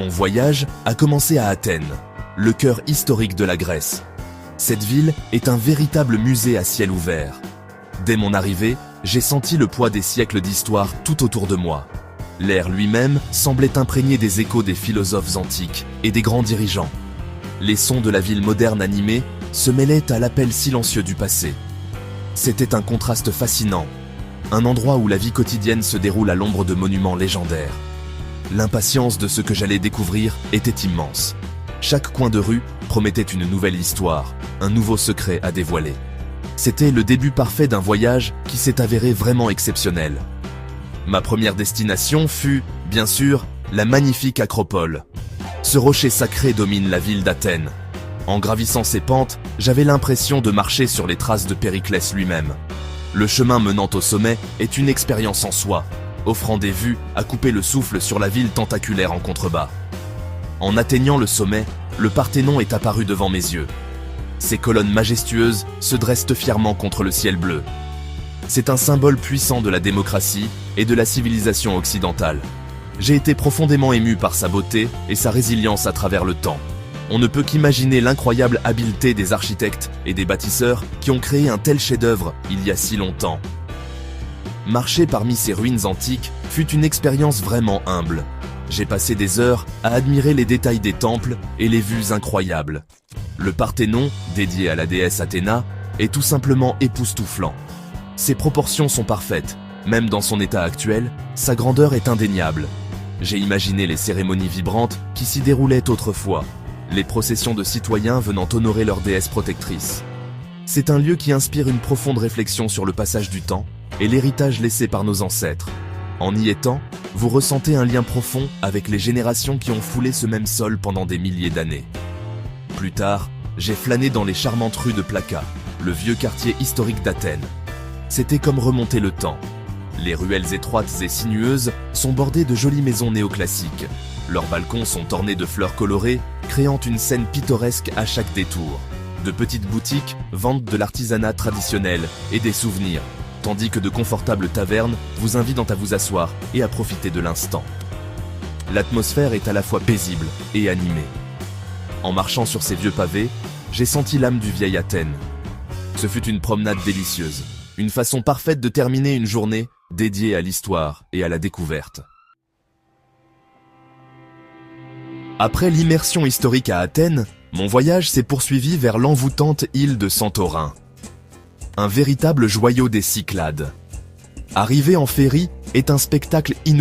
Mon voyage a commencé à Athènes, le cœur historique de la Grèce. Cette ville est un véritable musée à ciel ouvert. Dès mon arrivée, j'ai senti le poids des siècles d'histoire tout autour de moi. L'air lui-même semblait imprégné des échos des philosophes antiques et des grands dirigeants. Les sons de la ville moderne animée se mêlaient à l'appel silencieux du passé. C'était un contraste fascinant, un endroit où la vie quotidienne se déroule à l'ombre de monuments légendaires. L'impatience de ce que j'allais découvrir était immense. Chaque coin de rue promettait une nouvelle histoire, un nouveau secret à dévoiler. C'était le début parfait d'un voyage qui s'est avéré vraiment exceptionnel. Ma première destination fut, bien sûr, la magnifique Acropole. Ce rocher sacré domine la ville d'Athènes. En gravissant ses pentes, j'avais l'impression de marcher sur les traces de Périclès lui-même. Le chemin menant au sommet est une expérience en soi, offrant des vues à couper le souffle sur la ville tentaculaire en contrebas. En atteignant le sommet, le Parthénon est apparu devant mes yeux. Ses colonnes majestueuses se dressent fièrement contre le ciel bleu. C'est un symbole puissant de la démocratie et de la civilisation occidentale. J'ai été profondément ému par sa beauté et sa résilience à travers le temps. On ne peut qu'imaginer l'incroyable habileté des architectes et des bâtisseurs qui ont créé un tel chef-d'œuvre il y a si longtemps. Marcher parmi ces ruines antiques fut une expérience vraiment humble. J'ai passé des heures à admirer les détails des temples et les vues incroyables. Le Parthénon, dédié à la déesse Athéna, est tout simplement époustouflant. Ses proportions sont parfaites, même dans son état actuel, sa grandeur est indéniable. J'ai imaginé les cérémonies vibrantes qui s'y déroulaient autrefois, les processions de citoyens venant honorer leur déesse protectrice. C'est un lieu qui inspire une profonde réflexion sur le passage du temps et l'héritage laissé par nos ancêtres. En y étant, vous ressentez un lien profond avec les générations qui ont foulé ce même sol pendant des milliers d'années. Plus tard, j'ai flâné dans les charmantes rues de Plaka, le vieux quartier historique d'Athènes. C'était comme remonter le temps. Les ruelles étroites et sinueuses sont bordées de jolies maisons néoclassiques. Leurs balcons sont ornés de fleurs colorées, créant une scène pittoresque à chaque détour. De petites boutiques vendent de l'artisanat traditionnel et des souvenirs, tandis que de confortables tavernes vous invitent à vous asseoir et à profiter de l'instant. L'atmosphère est à la fois paisible et animée. En marchant sur ces vieux pavés, j'ai senti l'âme du vieil Athènes. Ce fut une promenade délicieuse, une façon parfaite de terminer une journée dédiée à l'histoire et à la découverte. Après l'immersion historique à Athènes, mon voyage s'est poursuivi vers l'envoûtante île de Santorin. Un véritable joyau des Cyclades. Arriver en ferry est un spectacle inoubliable.